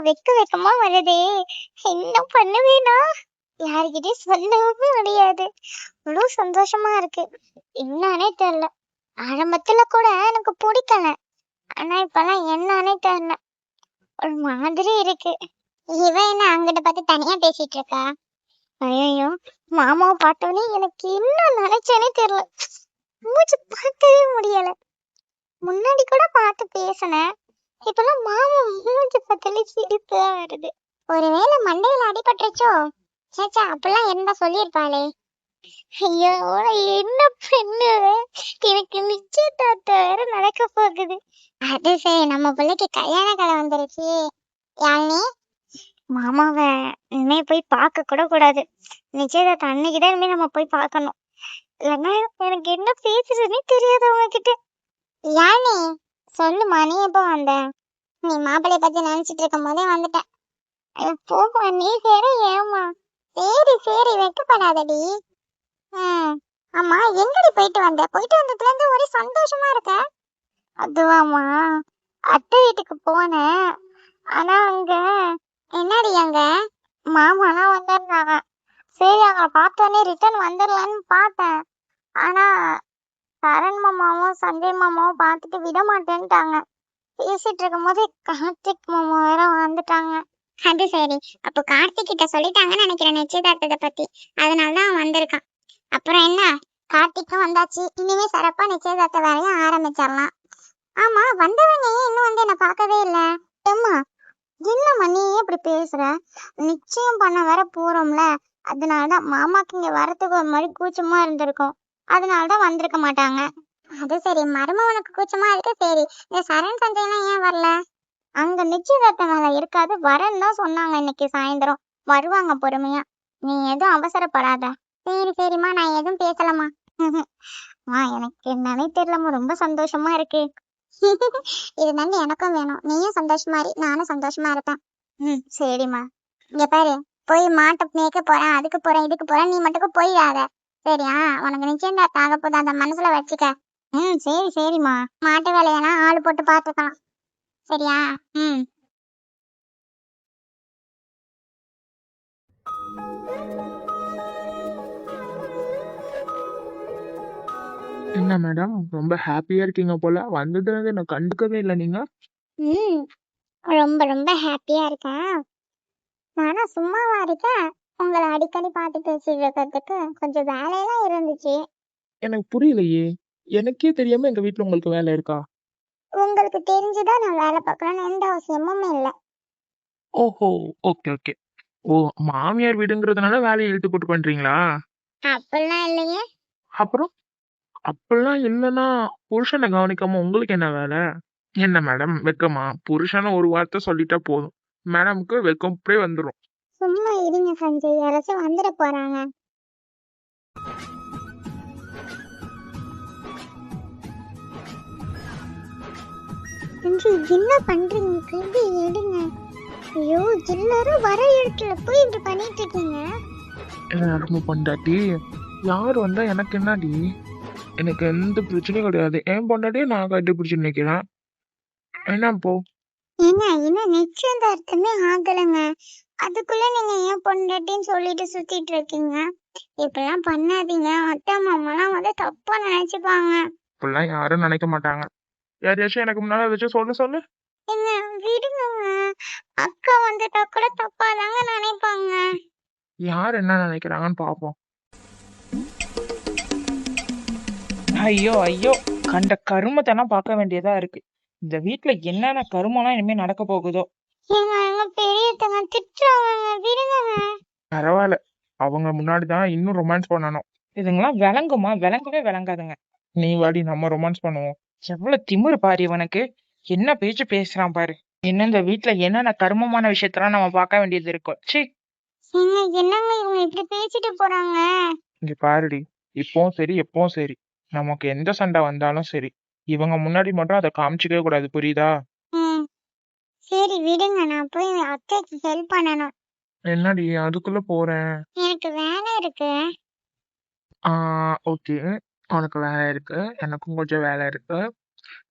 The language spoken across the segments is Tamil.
வெக்கமா வருதே. என்ன பண்ணுவேனா? யார்கிட்டயும் சொல்லவும் முடியாது. அவ்ளோ சந்தோஷமா இருக்கு. என்னான்னே தெரியல. ஆரம்பத்துல கூட எனக்கு பிடிக்கல. ஆனா இப்பலாம் என்னான்னே தெரியல. ஒரு மாதிரி இருக்கு. இவ என்ன அங்கிட்ட பார்த்து தனியா பேசிட்டு இருக்கா? ஐயையோ! மாமாவ பார்த்தோனே எனக்கு என்ன நினைச்சேனே தெரியல. மூச்சு பார்க்கவே முடியல. முன்னாடி கூட பார்த்து பேசினேன். இப்பலாம் மாமா மூஞ்சி பார்த்தாலே சிரிப்பா வருது. ஒருவேளை மண்டையில அடிபட்டுருச்சோ? சேச்சா அப்பெல்லாம் இருந்தா சொல்லியிருப்பாளே. ஐயோ! என்ன பண்ணுவேன்? எனக்கு நிச்சயதார்த்தம் வேற நடக்க போகுது. அது சரி, நம்ம பிள்ளைக்கு கல்யாண கலை வந்துருச்சு. யாழினி, மாமாவ இனிமே போய் பார்க்க கூட கூடாது. நிச்சயதார்த்தம் அன்னைக்குதான் இனிமே நம்ம போய் பார்க்கணும். இல்லைன்னா எனக்கு என்ன பேசுறதுன்னே தெரியாது அவங்க கிட்ட. யாழினி, சொல்லுமா, நீ எப்போ வந்த? நீ மாப்பிள்ளைய பத்தி நினைச்சிட்டு இருக்கும் போதே வந்துட்டேன். போமா, நீ வேற ஏமா? சரி சரி, வெக்கப்படாதடி. ஆமா, எங்கடி போயிட்டு வந்த? போயிட்டு வந்ததுல இருந்து ஒரே சந்தோஷமா இருக்க. அதுவாமா, அத்தை வீட்டுக்கு போனேன். ஆனா அங்க என்னடி, அங்க மாமாலாம் வந்திருந்தாங்க. சரி, அங்க பார்த்தோன்னே ரிட்டர்ன் வந்துடலான்னு பார்த்தேன். ஆனா சரண் மாமாவும் சஞ்சய் மாமாவும் பார்த்துட்டு விட மாட்டேன்ட்டாங்க. பேசிட்டு இருக்கும் போது கார்த்திக் மாமா வேற வந்துட்டாங்க. அது சரி, அப்போ கார்த்திக் கிட்ட சொல்லிட்டாங்கன்னு நினைக்கிறேன் நிச்சயதார்த்தத்தை பத்தி. அதனாலதான் அவன் வந்திருக்கான். அப்புறம் என்ன, கார்த்திக்கும் வந்தாச்சு. இனிமே சிறப்பா நிச்சயதார்த்த வேலையும் ஆரம்பிச்சிடலாம். ஆமா, வந்தவங்க ஏன் இன்னும் வந்து என்ன பார்க்கவே இல்லை? அம்மா, என்னம்மா நீ இப்படி பேசுற? நிச்சயம் பண்ண வேற போறோம்ல, அதனாலதான் மாமாக்கு இங்க வரத்துக்கு ஒரு மாதிரி கூச்சமா இருந்திருக்கும். அதனாலதான் வந்திருக்க மாட்டாங்க. அது சரி, மருமவனுக்கு கூச்சமா இருக்கு. சரி, இந்த சரண் சஞ்சய்லாம் ஏன் வரல? அங்க நிச்சயதார்த்த வேலை இருக்காது, வரேன்னு தான் சொன்னாங்க. இன்னைக்கு சாயந்தரம் வருவாங்க பொறுமையா. நீ எதுவும் அவசரப்படாத. சரி சரிம்மா, நான் எதுவும் பேசலம்மா. எனக்கு என்னன்னே தெரியலம்மா, ரொம்ப சந்தோஷமா இருக்கு. இது தாண்டி எனக்கும் வேணும். நீயும் சந்தோஷமா இரு, நானும் சந்தோஷமா இருப்பேன். சரிம்மா. இங்க பாரு, போய் மாட்டை மேய்க்க போறேன், அதுக்கு போறேன், இதுக்கு போறேன், நீ மட்டும் போயிடாத. சரியா? உனக்கு நிச்சயதார்த்தம் ஆக போது, அந்த மனசுல வச்சுக்க. சரி சரிம்மா. மாட்டு வேலையெல்லாம் ஆளு போட்டு பாத்துக்கலாம். சரியா? என்ன மேடம், ரொம்ப ஹாப்பியா இருக்கீங்க போல. வந்ததுல இருந்து என்ன கண்டுக்கவே இல்லை நீங்க. ரொம்ப ரொம்ப ஹாப்பியா இருக்கேன். நானும் சும்மாவா இருக்கேன். உங்களை அடிக்கடி பார்த்து பேசிட்டு இருக்கிறதுக்கு கொஞ்சம் வேலையெல்லாம் இருந்துச்சு. எனக்கு புரியலையே. எனக்கே தெரியாம எங்க வீட்ல உங்களுக்கு வேலை இருக்கா? உங்களுக்கு தெரிஞ்சுதான் நான் வேலை பார்க்கணும்னு எந்த அவசியமும் இல்லை. ஓஹோ, ஓகே ஓகே. ஓ, மாமியார் வீடுங்கிறதுனால வேலையை இழுத்து போட்டு பண்றீங்களா? அப்படிலாம் இல்லையே. அப்புறம் அப்படிலாம் இல்லைன்னா புருஷனை கவனிக்காம உங்களுக்கு என்ன வேலை? என்ன மேடம், வெக்கமா? புருஷனை ஒரு வார்த்தை சொல்லிட்டா போதும், மேடம்க்கு வெக்கம் அப்படியே வந்துடும். சும்மா இருங்க சஞ்சய், யாராச்சும் வந்துட போறாங்க. சஞ்சய், என்ன பண்றீங்க? கையை எடுங்க. ஐயோ, எல்லாரும் வர இடத்துல போய் இப்படி பண்ணிட்டு இருக்கீங்க. என்ன பொண்டாட்டி, யார் வந்தா எனக்கு என்னடி? எனக்கு எந்த பிரச்சனையும் கிடையாது. என் பொண்டாட்டியே நான் கட்டி பிடிச்சு நிக்கிறேன். என்ன போ? இன்னும் நிச்சயதார்த்தமே ஆகலைங்க. அதுக்குள்ள நீங்க ஏன் பொண்டாட்டின்னு சொல்லிட்டு சுத்திட்டு இருக்கீங்க? இப்பெல்லாம் பண்ணாதீங்க. அத்தை மாமாலாம் வந்து தப்பா நினைச்சுப்பாங்க. இப்படிலாம் யாரும் நினைக்க மாட்டாங்க. யாரையாச்சும் எனக்கு முன்னால ஏதாச்சும் சொல்லு. என்ன விடுங்க, அக்கா வந்துட்டா கூட தப்பாதாங்க நினைப்பாங்க. யார் என்ன நினைக்கிறாங்கன்னு பாப்போம். ஐயோ ஐயோ, கண்ட கருமத்தெல்லாம் பார்க்க வேண்டியதா இருக்கு. இந்த வீட்டுல என்னென்ன கருமெல்லாம் இனிமே நடக்க போகுதோ. எங்க பெரியத்தங்க திட்டுறாங்க, விடுங்க. பரவாயில்ல, அவங்க முன்னாடிதான் இன்னும் ரொமான்ஸ் பண்ணணும். இதுங்கெல்லாம் விளங்குமா? விளங்கவே விளங்காதுங்க. நீ வாடி, நம்ம ரொமான்ஸ் பண்ணுவோம். எவ்வளவு திமிரு பாரு இவனுக்கு. என்ன பேச்சு பேசுறான் பாரு. என்ன இந்த வீட்டுல என்னென்ன கருமமான விஷயத்தெல்லாம் நம்ம பார்க்க வேண்டியது இருக்கும். சி, என்னங்க இவங்க இப்படி பேசிட்டு போறாங்க? இங்க பாருடி, இப்பவும் சரி எப்பவும் சரி, நமக்கு எந்த சண்டை வந்தாலும் சரி, இவங்க முன்னாடி மட்டும் அதை காமிச்சிக்கவே கூடாது, புரியுதா? சரி விடுங்க, நான் போய் அத்தைக்கு ஹெல்ப் பண்ணணும். என்னடி அதுக்குள்ள போறேன்? எனக்கு வேலை இருக்கு. ஓகே, உனக்கு வேலை இருக்கு, எனக்கும் கொஞ்சம் வேலை இருக்கு.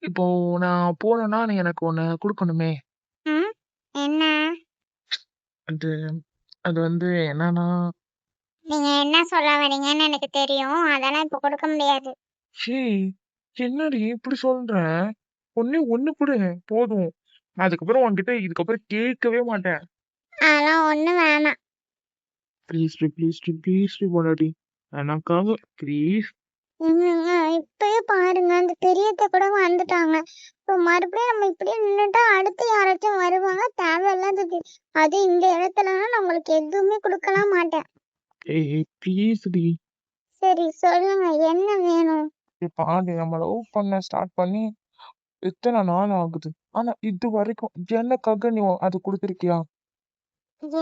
இப்போ நான் போனேன்னா நீ எனக்கு ஒண்ணு கொடுக்கணுமே. என்ன? அது அது வந்து என்னன்னா நீங்க என்ன சொல்ல வரீங்கன்னு எனக்கு தெரியும். அதெல்லாம் இப்ப கொடுக்க முடியாது. ச்சீ என்னடி இப்படி சொல்ற? ஒண்ணே ஒண்ணு கொடு போதும். நான் அதுக்கப்புறம் உன்கிட்ட இதுக்கப்புறம் கேட்கவே மாட்டேன். அதெல்லாம் ஒண்ணும் வேணாம். ப்ளீஸ் பொண்டாட்டி எனக்காக ப்ளீஸ். இப்பயே பாருங்க அந்த பெரியத்த கூட வந்துட்டாங்க. இப்போ மறுபடியும் நம்ம இப்படியே நின்னுட்டா அடுத்து யாராச்சும் வருவாங்க தேவையில்லாதது. அது இந்த இடத்துலனா நான் உங்களுக்கு எதுவுமே கொடுக்கலாம் மாட்டேன். ஏய் ப்ளீஸ் டி. சரி சொல்லுங்க என்ன வேணும்? பாரு நம்ம லவ் பண்ண ஸ்டார்ட் பண்ணி எத்தனை நாள் ஆகுது. ஆனா இது வரைக்கும் எனக்காக நீ அது கொடுத்துருக்கியா?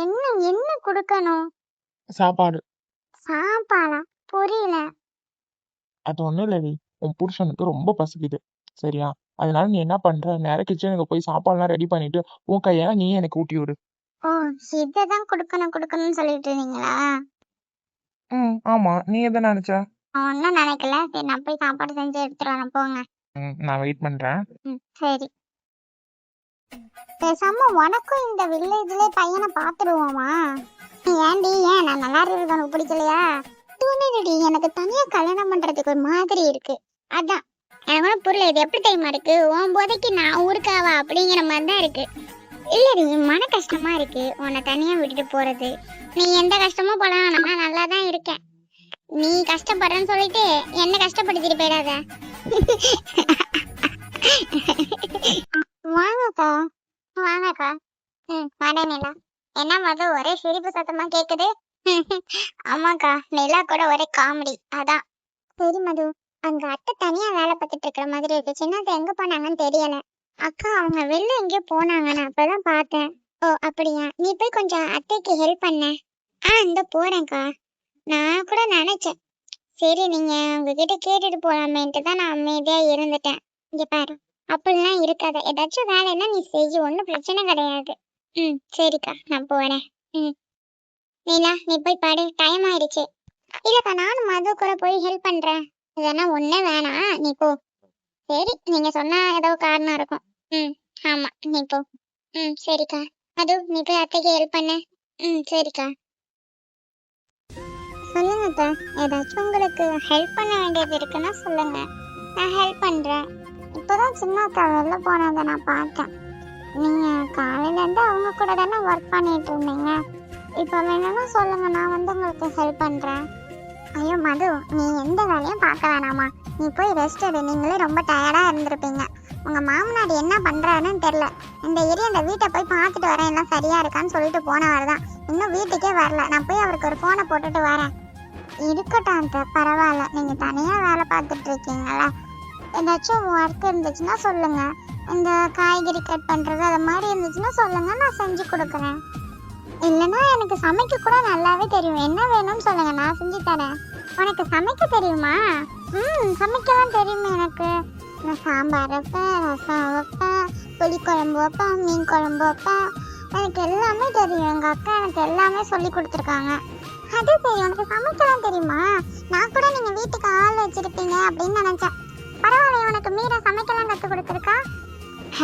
என்ன என்ன கொடுக்கணும்? சாப்பாடு. சாப்பாடா? புரியல. அது ஒண்ணும் இல்லடி. உன் புருஷனுக்கு ரொம்ப பசிக்குது. சரியா? அதனால நீ என்ன பண்ற? நேரா கிச்சனுக்கு போய் சாப்பாடுலாம் ரெடி பண்ணிட்டு உன் கையால நீ எனக்கு ஊட்டி விடு. ஓ, இததான் கொடுக்கணும்னு சொல்லிட்டு இருந்தீங்களா? ஆமா. நீ எதை நினைச்ச? நான் ஒன்னும் நினைக்கல. சரி நான் போய் சாப்பாடு செஞ்சு எடுத்துட்டு வரேன் போங்க. நான் வெயிட் பண்றேன். சரி. பேசாம உனக்கும் இந்த வில்லேஜ்ல பையனை பாத்துருவோமா? ஏன்டி ஏன் நான் நல்லா இருக்கிறது உனக்கு பிடிக்கலையா? தூணுடி எனக்கு தனியா கல்யாணம் பண்றதுக்கு ஒரு மாதிரி இருக்கு. அதான் எனக்கு ஒன்றும் புரியல. இது எப்படி தெரியுமா இருக்கு? உன் போதைக்கு நான் ஊருக்காவா அப்படிங்கிற மாதிரி தான் இருக்கு. இல்லடி மன கஷ்டமா இருக்கு உன்னை தனியா விட்டுட்டு போறது. நீ எந்த கஷ்டமும் படலாம், நான் நல்லா தான் இருக்கேன். நீ கஷ்டப்படுறன்னு சொல்லிட்டு என்ன கஷ்டப்படுத்திட்டு போயிடாத. வாங்கக்கா வாங்கக்கா. வாடா நிலா. என்ன மது ஒரே சிரிப்பு சத்தமா கேக்குது? ஆமாக்கா நிலா கூட ஒரே காமெடி. அதான். சரி மது, அங்க அத்தை தனியா வேலை பார்த்துட்டு இருக்கிற மாதிரி இருக்கு. சின்னத்தை எங்க போனாங்கன்னு தெரியல. அக்கா அவங்க வெளில எங்கேயோ போனாங்க, நான் அப்பதான் பார்த்தேன். ஓ அப்படியா? நீ போய் கொஞ்சம் அத்தைக்கு ஹெல்ப் பண்ண. இந்த போறேன்க்கா. நான் கூட நினைச்சேன் சரி நீங்க உங்ககிட்ட கேட்டுட்டு போலாமேன்ட்டு தான் நான் அமைதியா இருந்துட்டேன். இங்க பாரு அப்படிலாம் இருக்காத. ஏதாச்சும் வேலைன்னா நீ செய்ய, ஒன்றும் பிரச்சனை கிடையாது. சரிக்கா நான் போறேன். நீலா நீ போய் பாடு, டைம் ஆயிடுச்சு. இல்லக்கா நானும் மது கூட போய் ஹெல்ப் பண்றேன். இதெல்லாம் ஒண்ணே வேணாம், நீ போ. சரி நீங்க சொன்னா ஏதோ காரணம் இருக்கும். ஆமா நீ போ. சரிக்கா. மது நீ போய் அத்தைக்கு ஹெல்ப் பண்ண. சரிக்கா. சொல்லுங்க அத்தை, ஏதாச்சும் உங்களுக்கு ஹெல்ப் பண்ண வேண்டியது இருக்குன்னா சொல்லுங்க, நான் ஹெல்ப் பண்றேன். இப்போதான் சின்ன அக்கா வெளில போனதை நான் பார்த்தேன். நீங்க காலையில இருந்து அவங்க கூட தானே ஒர்க் பண்ணிட்டு இருந்தீங்க. இப்போ வேணும்னா சொல்லுங்க, நான் வந்து உங்களுக்கு ஹெல்ப் பண்றேன். ஐயோ மது, நீ எந்த வேலையும் பார்க்க வேணாமா. நீ போய் ரெஸ்ட் எடு. நீங்களே ரொம்ப டயர்டா இருந்திருப்பீங்க. உங்க மாமனார் என்ன பண்றாருன்னு தெரியல. இந்த ஏரியா இந்த வீட்டை போய் பார்த்துட்டு வரேன், எல்லாம் சரியா இருக்கான்னு சொல்லிட்டு போனவர் தான் இன்னும் வீட்டுக்கே வரல. நான் போய் அவருக்கு ஒரு போனை போட்டுட்டு வரேன். இருக்கட்டும் அந்த பரவாயில்ல, நீங்க தனியா வேலை பார்த்துட்டு இருக்கீங்களா? ஏதாச்சும் ஒர்க் இருந்துச்சுன்னா சொல்லுங்க. இந்த காய்கறி கட் பண்றது அது மாதிரி இருந்துச்சுன்னா சொல்லுங்க, நான் செஞ்சு கொடுக்குறேன். இல்லைன்னா எனக்கு சமைக்க கூட நல்லாவே தெரியும். என்ன வேணும்னு சொல்லுங்க, நான் செஞ்சு தரேன். உனக்கு சமைக்க தெரியுமா? சமைக்கலாம் தெரியுமா எனக்கு. நான் சாம்பார் வைப்பேன், ரசம் வைப்பேன், புளி குழம்பு வைப்பேன், மீன் குழம்பு வைப்பேன். எனக்கு எல்லாமே தெரியும். எங்க அக்கா எனக்கு எல்லாமே சொல்லி கொடுத்துருக்காங்க. அது தெரியும். உனக்கு சமைக்கலாம் தெரியுமா? நான் கூட நீங்க வீட்டுக்கு ஆள் வச்சிருப்பீங்க அப்படின்னு நினைச்சேன். பரவாயில்ல, உனக்கு மீரா சமைக்கலாம் கத்து கொடுத்துருக்கா?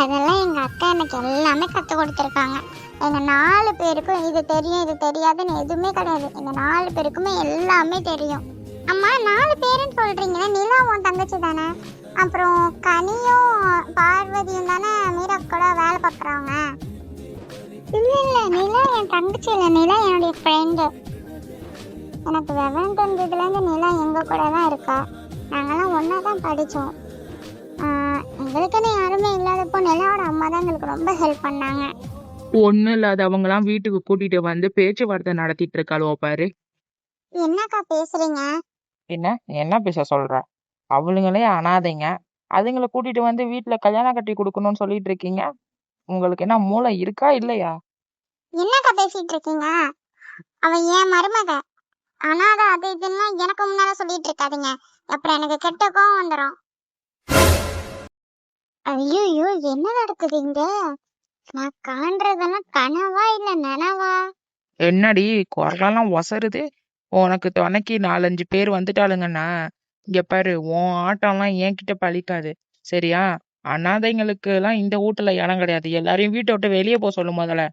அதெல்லாம் எங்க அக்கா எனக்கு எல்லாமே கத்து கொடுத்துருக்காங்க. எங்க 4 பேருக்கும் இது தெரியும் இது தெரியாதுன்னு எதுவுமே கிடையாது. எங்க 4 பேருக்குமே எல்லாமே தெரியும். அம்மா 4 பேருன்னு சொல்றீங்களே, நிலா உன் தங்கச்சி தானே? அப்புறம் கனியும் பார்வதியும் தானே மீரா கூட வேலை பார்க்குறவங்க? இல்ல நிலா என் தங்கச்சி இல்லை, நிலா என்னுடைய ஃப்ரெண்டு. எனக்கு விவரம் தெரிஞ்சதுலேருந்து நிலா எங்க கூட தான் இருக்கா. நாங்கெல்லாம் ஒன்னா தான் படித்தோம். எங்களுக்குன்னு யாருமே இல்லாதப்போ நிலாவோட அம்மா தான் எங்களுக்கு ரொம்ப ஹெல்ப் பண்ணாங்க. ஒண்ணும் இல்லாத அவங்கலாம் வீட்டுக்கு கூட்டிட்டு வந்து பேச்சுவார்த்தை நடத்திட்டு இருக்காளோ பாரு. என்னக்கா பேசுறீங்க? என்ன பேச சொல்ற? அவளுங்களே அனாதைங்க, அதுங்களை கூட்டிட்டு வந்து வீட்டுல கல்யாணம் கட்டி கொடுக்கணும்னு சொல்லிட்டு இருக்கீங்க. உங்களுக்கு என்ன மூளை இருக்கா இல்லையா? என்னக்கா பேசிட்டு இருக்கீங்க? அவ ஏன் மருமக. அனாதை அது இதுன்னா எனக்கு முன்னால சொல்லிட்டு இருக்காதீங்க, அப்புறம் எனக்கு கெட்ட கோவம் வந்துடும். ஐயோ என்ன நடக்குது இங்க? நான் காண்றதெல்லாம் கனவா இல்ல நனவா? என்னடி குரலெல்லாம் ஒசருது? உனக்கு துணைக்கு 4-5 பேர் வந்துட்டாளுங்கண்ணா. இங்க பாரு, உன் ஆட்டம்லாம் என்கிட்ட பழிக்காது சரியா? அனாதைங்களுக்கு எல்லாம் இந்த வீட்டுல இடம் கிடையாது. எல்லாரையும் வீட்டை விட்டு வெளியே போக சொல்லு முதல்ல.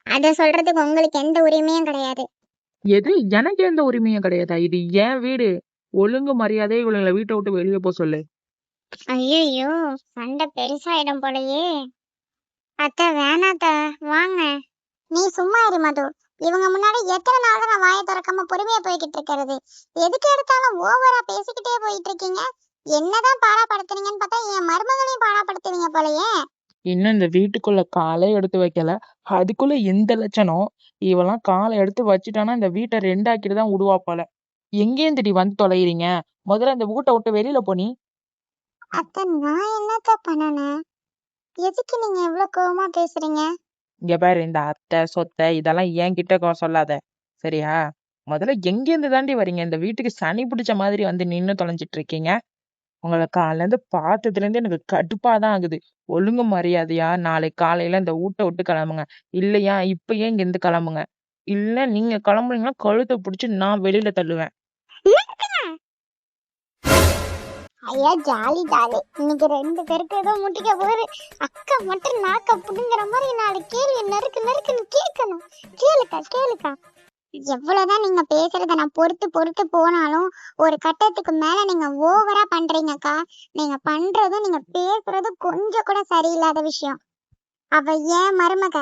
அத சொல்றதுக்கு உங்களுக்கு எந்த உரிமையும் கிடையாது. எது எனக்கு எந்த உரிமையும் கிடையாதா? இது என் வீடு. ஒழுங்கு மரியாதையா இவளுங்களை வீட்டை விட்டு வெளியே போக சொல்லு. ஐயோ, சண்டை பெருசாயிடும் போலயே. அத்தை வேணாத்த, வாங்க. நீ சும்மா இரு மது. இவங்க முன்னாடி எத்தனை நாள் தான் நான் வாயை திறக்காம பொறுமையா போய்கிட்டு இருக்கிறது? எதுக்கு எடுத்தாலும் ஓவரா பேசிக்கிட்டே போயிட்டு இருக்கீங்க. என்னதான் பாடாப்படுத்துறீங்கன்னு பார்த்தா என் மருமகளையும் பாடாப்படுத்துவீங்க போலயே. இன்னும் இந்த வீட்டுக்குள்ள காலை எடுத்து வைக்கல, அதுக்குள்ள இந்த லட்சணம். இவெல்லாம் காலை எடுத்து வச்சுட்டானா இந்த வீட்டை ரெண்டாக்கிட்டு தான் விடுவா போல. எங்கேயும் திடி வந்து தொலைகிறீங்க? முதல்ல இந்த வீட்டை விட்டு வெளியில போனி. அத்தை, நான் என்னத்த பண்ணனேன்? எதுக்கு நீங்க இவ்வளவு கோவமா பேசுறீங்க? இங்க பாரு, இந்த அத்தை சொத்தை இதெல்லாம் என்கிட்ட சொல்லாத, சரியா? முதல்ல எங்கேருந்து தாண்டி வரீங்க? இந்த வீட்டுக்கு சனி பிடிச்ச மாதிரி வந்து நின்னு தொலைஞ்சிட்டு இருக்கீங்க. உங்களை காலையில இருந்து பார்த்ததுல இருந்து எனக்கு கடுப்பாதான் ஆகுது. ஒழுங்கு மரியாதையா நாளைக்கு காலையில இந்த வீட்டை விட்டு கிளம்புங்க. இல்லையா இப்பயே இங்க இருந்து கிளம்புங்க. இல்ல நீங்க கிளம்புறீங்கன்னா கழுத்தை பிடிச்சு நான் வெளியில தள்ளுவேன். ஐயா, ஜாலி ஜாலி. இன்னைக்கு 2 பேருக்கு ஏதோ முட்டிக்க போகுது. அக்கா மட்டும் நாக்க புடுங்குற மாதிரி 4 கேள்வி நறுக்கு நறுக்குன்னு கேட்கணும். கேளுக்கா. எவ்வளவுதான் நீங்க பேசுறத நான் பொறுத்து போனாலும் ஒரு கட்டத்துக்கு மேல நீங்க ஓவரா பண்றீங்கக்கா. நீங்க பண்றதும் நீங்க பேசுறதும் கொஞ்சம் கூட சரியில்லாத விஷயம். அவ ஏன் மருமக,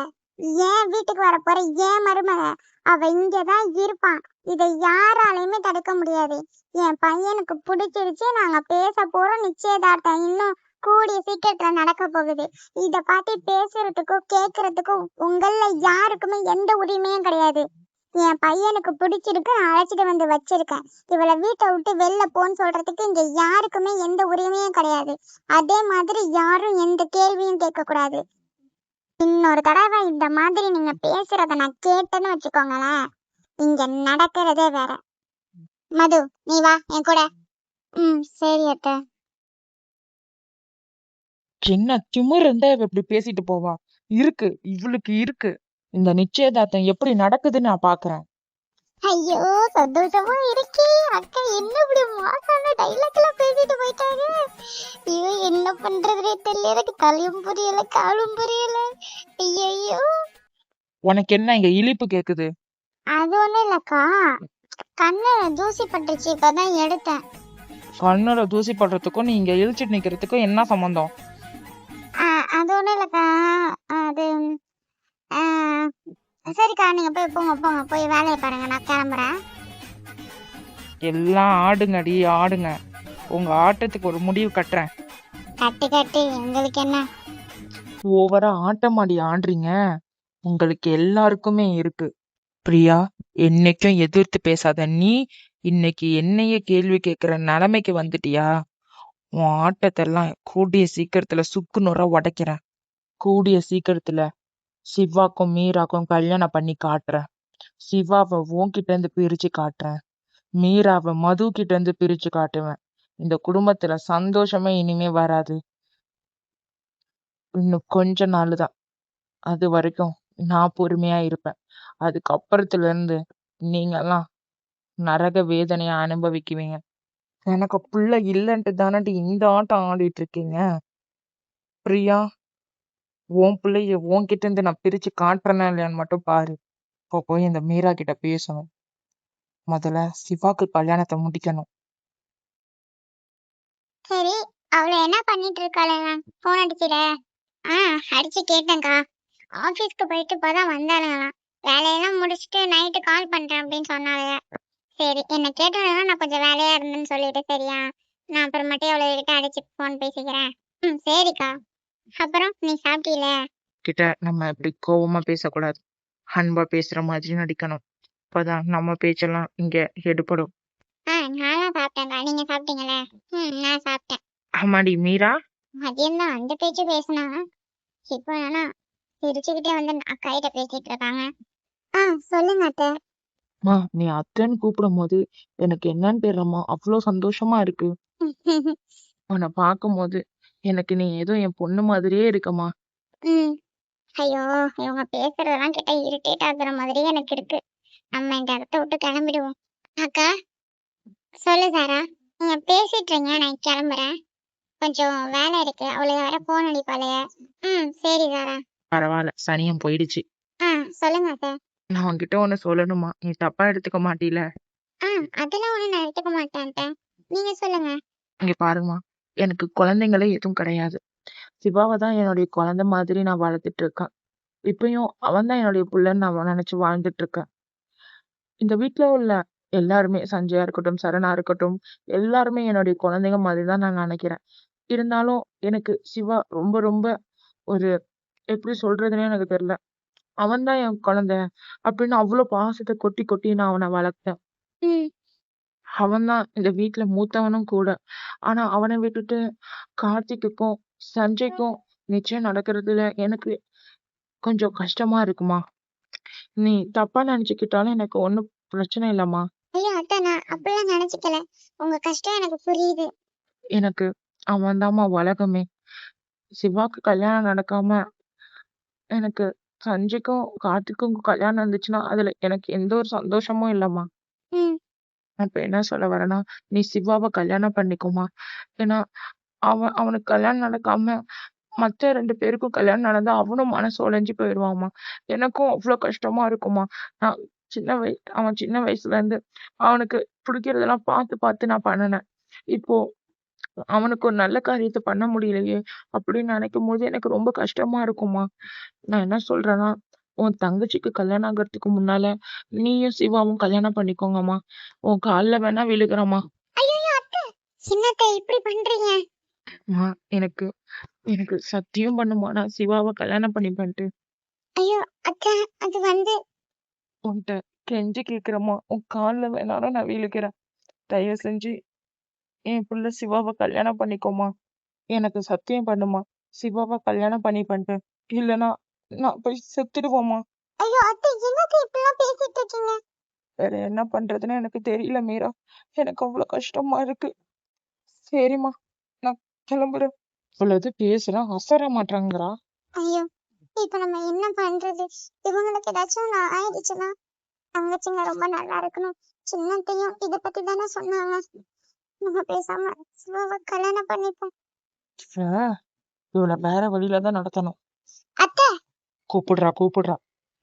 ஏன் வீட்டுக்கு வரப்போற ஏன் மருமக, அவ இங்கதான் இருப்பான். இதை யாராலையுமே தடுக்க முடியாது. என் பையனுக்கு பிடிச்சிருச்சு, நாங்க பேச போறோம். நிச்சயதார்த்தம் இன்னும் கூடிய சீக்கிரத்துல நடக்க போகுது. இத பார்த்து பேசுறதுக்கோ கேக்குறதுக்கோ உங்கள யாருக்குமே எந்த உரிமையும் கிடையாது. என் பையனுக்கு பிடிச்சிருக்கு, நான் அழைச்சிட்டு வந்து வச்சிருக்கேன். இவளை வீட்டை விட்டு வெளில போன்னு சொல்றதுக்கு இங்க யாருக்குமே எந்த உரிமையும் கிடையாது. அதே மாதிரி யாரும் எந்த கேள்வியும் கேட்க கூடாது. இன்னொரு தடவை இந்த மாதிரி நீங்க பேசுறத நான் கேட்டேன்னு வச்சுக்கோங்களேன், இங்க நடக்கிறதே வேற. மது, நீ வா என் கூட. சரி அத்தை. என்ன திமிரு இருந்தா இவ இப்படி பேசிட்டு போவா? இவளுக்கு இருக்கு. இந்த நிச்சயதார்த்தம் எப்படி நடக்குதுன்னு நான் பாக்குறேன். ஐயோ, சந்தோஷமா இருக்கே. அக்கா என்ன இப்படி மாசான டைலாக்ல பேசிட்டு போயிட்டாங்க. ஐயோ, என்ன பண்றதுனே தெரியல. எனக்கு தலையும் புரியல, காலும் புரியல. ஐயோ. உனக்கு என்ன இங்க இழிப்பு கேக்குது? அது ஒண்ணும் இல்லக்கா, கண்ணுல தூசி பட்டுச்சு, இப்பதான் எடுத்தேன். கண்ணுல தூசி படுறதுக்கும் நீ இங்க இழிச்சிட்டு நிக்கிறதுக்கும் என்ன சம்பந்தம்? அது ஒண்ணும் இல்லக்கா, அது சரிக்கா, நீங்க போய் போங்க, போய் வேலையை பாருங்க, நான் கிளம்புறேன். எல்லாம் ஆடுங்கடி ஆடுங்க. உங்க ஆட்டத்துக்கு ஒரு முடிவு கட்டுறேன். கட்டு, எங்களுக்கு என்ன? ஓவரா ஆட்டமாடி ஆடுறீங்க. உங்களுக்கு எல்லாருக்குமே இருக்கு. பிரியா, என்னைக்கும் எதிர்த்து பேசாத நீ இன்னைக்கு என்னைய கேள்வி கேட்கிற நிலைமைக்கு வந்துட்டியா? உன் ஆட்டத்தெல்லாம் கூடிய சீக்கிரத்துல சுக்கு நுற உடைக்கிறேன். கூடிய சீக்கிரத்துல சிவாக்கும் மீராக்கும் கல்யாணம் பண்ணி காட்டுறேன். சிவாவை உன்கிட்ட இருந்து பிரிச்சு காட்டுறேன். மீராவை மது கிட்ட இருந்து பிரிச்சு காட்டுவேன். இந்த குடும்பத்துல சந்தோஷமே இனிமே வராது. இன்னும் கொஞ்ச நாள் தான். அது வரைக்கும் நான் பொறுமையா இருப்பேன். அதுக்கப்புறத்துல இருந்து நீங்க எல்லாம் நரக வேதனைய அனுபவிக்குவீங்க. எனக்கு புள்ள இல்லைன்ட்டு தானடி இந்த ஆட்டம் ஆடிட்டு இருக்கீங்க. பிரியா, உன் பிள்ளைய உன்கிட்ட இருந்து நான் பிரிச்சு காட்டுறேனா இல்லையான்னு மட்டும் பாரு. இப்போ போய் இந்த மீரா கிட்ட பேசணும். முதல்ல சிவாக்கு கல்யாணத்தை முடிக்கணும். சரி, அவளை என்ன பண்ணிட்டு இருக்காளே? போன் அடிச்சிட. அடிச்சு கேட்டேன்க்கா. ஆபீஸ்க்கு போயிட்டு இப்பதான் வந்தாளுங்களாம். வேலையெல்லாம் முடிச்சுட்டு நைட்டு கால் பண்றேன் அப்படின்னு சொன்னாளுங்க. சரி, என்ன கேட்டாலுங்க, நான் கொஞ்சம் வேலையா இருந்தேன்னு சொல்லிட்டு, சரியா? நான் அப்புறமேட்டே அவளை கிட்ட அடிச்சு போன் பேசிக்கிறேன். சரிக்கா. அப்புறம் நீ சாப்பிட்டீல? கிட்ட நம்ம இப்படி கோவமா பேசக்கூடாது. அன்பா பேசுற மாதிரி நடிக்கணும். அப்பதான் நம்ம பேச்செல்லாம் இங்க எடுபடும். நானும் சாப்பிட்டேன்க்கா. நீங்க சாப்பிட்டீங்களே? நான் சாப்பிட்டேன். ஆமாடி மீரா, மதியம் தான் அந்த பேச்சு பேசினாங்க. இப்போ ஆனா சிரிச்சுக்கிட்டே வந்து அக்கா கிட்ட பேசிட்டு இருக்காங்க. சொல்லுங்க அத்தை. நீ அத்தைன்னு கூப்பிடும் போது எனக்கு என்னன்னு தெரியலம்மா, அவ்வளோ சந்தோஷமா இருக்கு. உன்னை பார்க்கும் போது எனக்கு நீ ஏதோ என் பொண்ணு மாதிரியே இருக்கம்மா. ஐயோ, இவங்க பேசுறதெல்லாம் கேட்டா இரிட்டேட் ஆகுற மாதிரியே எனக்கு இருக்கு. நம்ம இந்த இடத்த விட்டு கிளம்பிடுவோம். அக்கா, சொல்லு சாரா. நீங்க பேசிட்டு இருங்க, நான் கிளம்புறேன். கொஞ்சம் வேலை இருக்கு. அவளை வேற போன் அடிப்பாளைய. சரி சாரா. பரவாயில்ல, சனியம் போயிடுச்சு. சொல்லுங்க அத்தை. நான் உன்கிட்ட ஒண்ணு சொல்லணுமா? நீ தப்பா எடுத்துக்க மாட்டீல? அதெல்லாம் ஒண்ணும் நான் எடுத்துக்க மாட்டேன் அத்தை. நீங்க சொல்லுங்க. இங்க பாருங்கம்மா, எனக்கு குழந்தைங்களே எதுவும் கிடையாது. சிவாவை தான் என்னுடைய குழந்தை மாதிரி நான் வளர்த்துட்டு இருக்கேன். இப்பயும் அவன் தான் என்னுடைய புள்ளன்னு நான் நினைச்சு வாழ்ந்துட்டு இருக்கேன். இந்த வீட்ல உள்ள எல்லாருமே சஞ்சயா இருக்கட்டும், சரணா இருக்கட்டும், எல்லாருமே என்னுடைய குழந்தைங்க மாதிரி தான் நான் நினைக்கிறேன். இருந்தாலும் எனக்கு சிவா ரொம்ப ரொம்ப ஒரு எப்படி சொல்றதுன்னே எனக்கு தெரியல. அவன் தான் என் குழந்தை அப்படின்னு அவ்வளவு பாசத்தை கொட்டி கொட்டி நான் அவனை வளர்த்தேன். ம். அவன் தான் இந்த வீட்ல மூத்தவனும் கூட. ஆனா அவனை விட்டுட்டு கார்த்திக்குக்கும் சஞ்சய்க்கும் நிச்சயம் நடக்கிறதுல எனக்கு கொஞ்சம் கஷ்டமா இருக்குமா. நீ தப்பா நினைச்சுக்கிட்டாலும் எனக்கு ஒண்ணும் பிரச்சனை இல்லம்மா. ஐயோ அத்தை, நான் அப்படிலாம் நினைச்சுக்கல. உங்க கஷ்டம் எனக்கு புரியுது. எனக்கு அவன் தாம்மா உலகமே. சிவாக்கு கல்யாணம் நடக்காம எனக்கு சஞ்சய்க்கும் கார்த்திக்கும் கல்யாணம் இருந்துச்சுன்னா அதுல எனக்கு எந்த ஒரு சந்தோஷமும் இல்லம்மா. ம். நான் இப்ப என்ன சொல்ல வரேன்னா, நீ சிவாவை கல்யாணம் பண்ணிக்கோமா. ஏன்னா அவனுக்கு கல்யாணம் நடக்காம மத்த 2 பேருக்கும் கல்யாணம் நடந்தா அவனும் மனசு உடைஞ்சு போயிருவான்மா. எனக்கும் அவ்ளோ கஷ்டமா இருக்குமா. நான் அவன் சின்ன வயசுல இருந்து அவனுக்கு பிடிக்கிறதெல்லாம் பார்த்து பார்த்து நான் பண்ணுனேன். இப்போ அவனுக்கு ஒரு நல்ல காரியத்த பண்ண முடியலையே அப்படின்னு நினைக்கும்போது எனக்கு ரொம்ப கஷ்டமா இருக்குமா. நான் என்ன சொல்றேன்னா, உன் தங்கச்சிக்கு கல்யாணம் ஆகறதுக்கு முன்னால நீயும் சிவாவும் கல்யாணம் பண்ணிக்கோங்கம்மா. உன் கால்ல வேணா விழுகுறேம்மா. ஐயோ அத்தை, என்னத்தை இப்படி பண்றீங்க? அம்மா எனக்கு எனக்கு சத்தியம் பண்ணுமா நான் சிவாவை கல்யாணம் பண்ணிப்பேன்ட்டு. ஐயோ அத்தை, அது வந்து உன்கிட்ட கெஞ்சி கேக்குறேம்மா. உன் கால்ல வேணாலும் நான் விழுகிறேன். தயவு செஞ்சு என் புள்ள சிவாவை கல்யாணம் பண்ணிக்கோமா. எனக்கு சத்தியம் பண்ணுமா. சிவாவை கல்யாணம் பண்ணிப்பேன்ட்டு. இல்லைன்னா நான் போய் செத்துடுவோம்மா. ஐயோ அத்தை, என்னத்தை இப்படிலாம் பேசிட்டு இருக்கீங்க? வேற என்ன பண்றதுன்னு எனக்கு தெரியல மீரா. எனக்கு அவ்வளவு கஷ்டமா இருக்கு. சரிம்மா, நான் கிளம்புறேன். இவ்வளவு பேசுறேன் அசர மாட்டாங்கிறா. ஐயோ, இப்ப நம்ம என்ன பண்றது? இவங்களுக்கு ஏதாச்சும் ஒண்ணு ஆயிடுச்சுன்னா தங்கச்சிங்க ரொம்ப நல்லா இருக்கணும். சின்னத்தையும் இத பத்தி தானே சொன்னாங்க. நம்ம பேசாம சிவாவை கல்யாணம் பண்ணிப்போம். இவளை வேற வழியில தான் நடத்தணும். அத்தை, கூப்பிடுறா.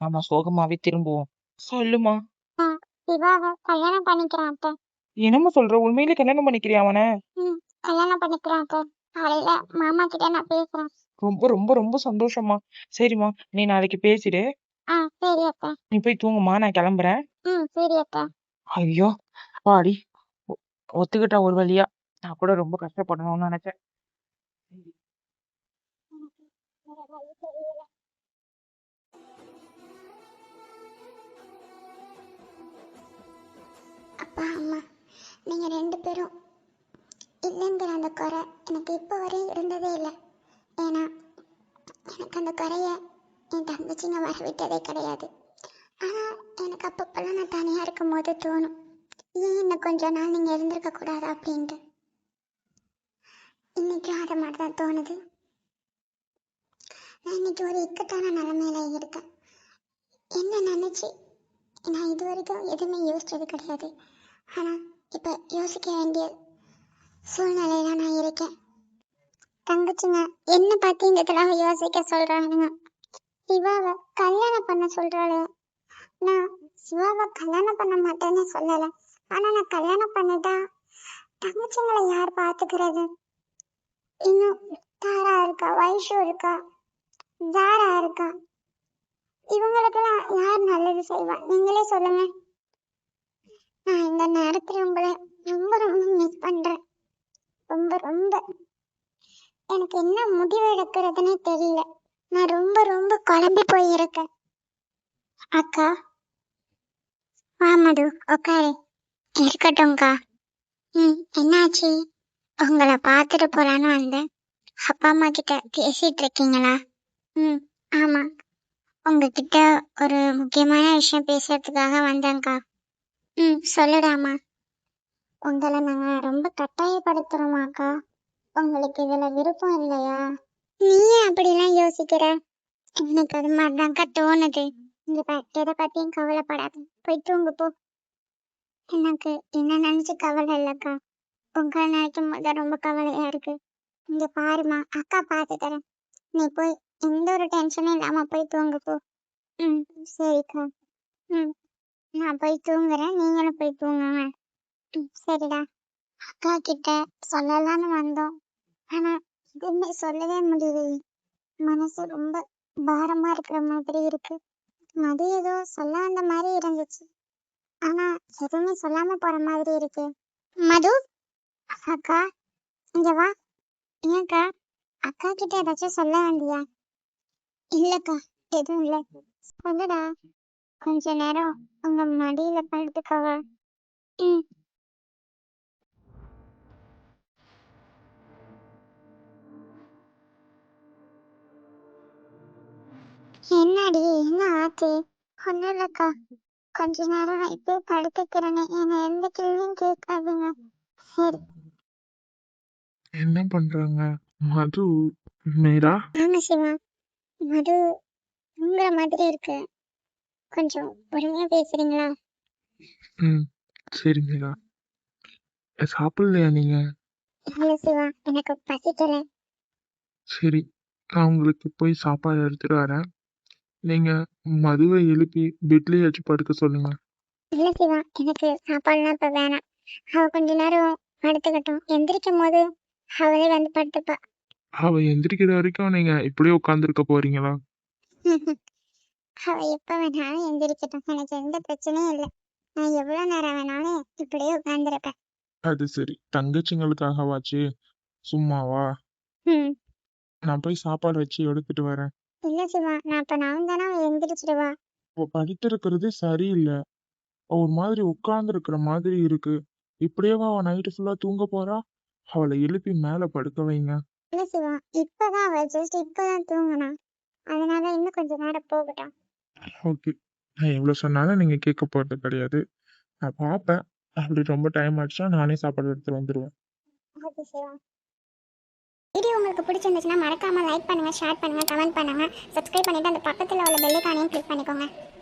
நாம சோகமாவே திரும்புவோம். சொல்லுமா. நான் சிவாவை கல்யாணம் பண்ணிக்கிறேன் அத்தை. என்னம்மா சொல்ற? உண்மையிலே கல்யாணம் பண்ணிக்கிறியா அவனை? கல்யாணம் பண்ணிக்கிறேன் அத்தை. காலையில மாமா கிட்ட நான் பேசுறேன். ரொம்ப ரொம்ப ரொம்ப சந்தோஷமா. சரிம்மா, நீ நாளைக்கு பேசிடு. சரி அத்தை. நீ போய் தூங்குமா, நான் கிளம்புறேன். சரி அத்தை. ஐயோ பாடி, ஒத்துக்கிட்டா ஒரு வழியா. நான் கூட ரொம்ப கஷ்டப்படணும்னு நினைச்சேன். அப்பா அம்மா, நீங்க 2 பேரும் இல்லைங்கிற அந்த குறை எனக்கு இப்போ வரையும் இருந்ததே இல்லை. ஏன்னா எனக்கு அந்த குறைய என் தங்கச்சிங்க வர விட்டதே கிடையாது. ஆனால் எனக்கு அப்பப்பெல்லாம் நான் தனியாக இருக்கும் போது தோணும், ஏன் இன்னும் கொஞ்ச நாள் நீங்கள் இருந்திருக்க கூடாது அப்படின்ட்டு. இன்னைக்கும் அதை மாதிரி தான் தோணுது. நான் இன்னைக்கு ஒரு இக்கட்டான நிலைமையில இருக்கேன். என்ன நினச்சி நான் இது வரைக்கும் எதுவுமே யோசிச்சது கிடையாது. ஆனால் இப்போ யோசிக்க வேண்டிய சூழ்நிலையில நான் இருக்கேன். தங்கச்சிங்க என்ன பார்த்து இந்த தடவை யோசிக்க சொல்றானுங்க. சிவாவை கல்யாணம் பண்ண சொல்றாளு. நான் சிவாவை கல்யாணம் பண்ண மாட்டேன்னு சொல்லல. ஆனா நான் கல்யாணம் பண்ணிட்டா தங்கச்சிங்களை யார் பாத்துக்கிறது? இன்னும் தாரா இருக்கா, வைஷு இருக்கா, ஜாரா இருக்கா. இவங்களுக்கெல்லாம் யார் நல்லது செய்வா? நீங்களே சொல்லுங்க. நான் இந்த நேரத்துல உங்களை ரொம்ப ரொம்ப மிஸ் பண்றேன். ரொம்ப ரொம்ப எனக்கு என்ன முடிவு எடுக்கிறதுனே தெரியல. நான் ரொம்ப ரொம்ப குழம்பி போயிருக்கேன். அக்கா, வா மது, உட்காரு. இருக்கட்டும்க்கா. என்னாச்சு? உங்களை பார்த்துட்டு போலான்னு வந்தேன். அப்பா அம்மா கிட்ட பேசிட்டு இருக்கீங்களா? ஆமா, உங்ககிட்ட ஒரு முக்கியமான விஷயம் பேசுறதுக்காக வந்தேன்க்கா. சொல்லுடாமா. உங்களை நாங்க ரொம்ப கட்டாயப்படுத்துறோமாக்கா? உங்களுக்கு இதுல விருப்பம் இல்லையா? நீ அப்படிலாம் யோசிக்கிற? எனக்கு அது மாதிரிதான்க்கா தோணுது. எதை பத்தியும் கவலைப்படாத, போய் தூங்கு போ. எனக்கு என்ன நினைச்சு கவலை இல்லக்கா, உங்களை நினைக்கும் போது ரொம்ப கவலையா இருக்கு. இங்க பாருமா, அக்கா பார்த்து தரேன். நீ போய் எந்த ஒரு டென்ஷனும் இல்லாம போய் தூங்கு போ. ம் சரிக்கா. ம் நான் போய் தூங்குறேன், நீங்களும் போய் தூங்குங்க. சரிடா. அக்கா கிட்ட சொல்லலாம்னு வந்தோம், ஆனா எதுவுமே சொல்லவே முடியலையே. மனசு ரொம்ப பாரமா இருக்கிற மாதிரி இருக்கு. மது ஏதோ சொல்ல வந்த மாதிரி இருந்துச்சு, ஆனா எதுவுமே சொல்லாம போற மாதிரி இருக்கு. மது, அக்கா இங்க வா. ஏன்க்கா, அக்கா கிட்ட ஏதாச்சும் சொல்ல வேண்டியா? இல்லக்கா, எதுவும் இல்ல. சொல்லுடா. கொஞ்ச நேரம் உங்க மடியில படுத்துக்கவா? ம். என்னடி, என்ன ஆச்சு? ஒண்ணும் இல்லக்கா, கொஞ்ச நேரம் நான் இப்படியே படுத்துக்கிறேனே, என்னை எந்த கேள்வியும் கேட்காதீங்க. சரி. என்ன பண்றாங்க மது? மீரா? ஆமா சிவா, மது தூங்குற மாதிரி இருக்கு. கொஞ்சம் பொறுமையா பேசுறீங்களா? ம் சரி மீரா. சாப்பிடலையா நீங்க? இல்ல சிவா, எனக்கு பசிக்கல. சரி, நான் உங்களுக்கு போய் சாப்பாடு எடுத்துட்டு வரேன். நீங்க மதுவை எழுப்பி பெட்லயே வச்சு படுக்க சொல்லுங்க. இல்ல சிவா, எனக்கு சாப்பாடுலாம் இப்ப வேணாம். அவ கொஞ்ச நேரம் படுத்துக்கட்டும், எந்திரிக்கும் போது அவளே வந்து படுத்துப்பா. அவ எந்திரிக்கிற வரைக்கும் நீங்க இப்படியே உட்காந்துருக்க போறீங்களா? அவ எப்ப வேணாலும் எந்திரிக்கட்டும், எனக்கு எந்த பிரச்சனையும் இல்லை. நான் எவ்வளவு நேரம் வேணாலும் இப்படியே உட்கார்ந்துருப்பேன். அது சரி, தங்கச்சிங்களுக்காகவாச்சு சும்மாவா? ம். நான் போய் சாப்பாடு வச்சு எடுத்துட்டு வரேன். இல்ல சிவா, நான் இப்ப நவுந்தானா அவ எந்திரிச்சிடுவா. அவ படுத்து இருக்கிறதே சரியில்லை. ஒரு மாதிரி உட்கார்ந்து இருக்கிற மாதிரி இருக்கு. இப்படியேவா அவ நைட்டு ஃபுல்லா தூங்க போறா? அவளை எழுப்பி மேல படுக்க வைங்க. இல்ல சிவா, இப்பதான் அவ ஜஸ்ட் இப்பதான் தூங்குனா, அதனால இன்னும் கொஞ்ச நேரம் போகட்டும். ஓகே, நான் எவ்வளவு சொன்னாலும் நீங்க கேட்க போறது கிடையாது. நான் பார்ப்பேன். அப்படி ரொம்ப டைம் ஆச்சுன்னா நானே சாப்பாடு எடுத்துட்டு வந்துடுவேன். ஓகே சிவா. வீடியோ உங்களுக்கு பிடிச்சிருந்துச்சுன்னா மறக்காம லைக் பண்ணுங்க, ஷேர் பண்ணுங்க, கமெண்ட் பண்ணுங்க, சப்ஸ்கிரைப் பண்ணிட்டு அந்த பக்கத்துல உள்ள பெல் ஐகானையும் கிளிக் பண்ணிக்கோங்க.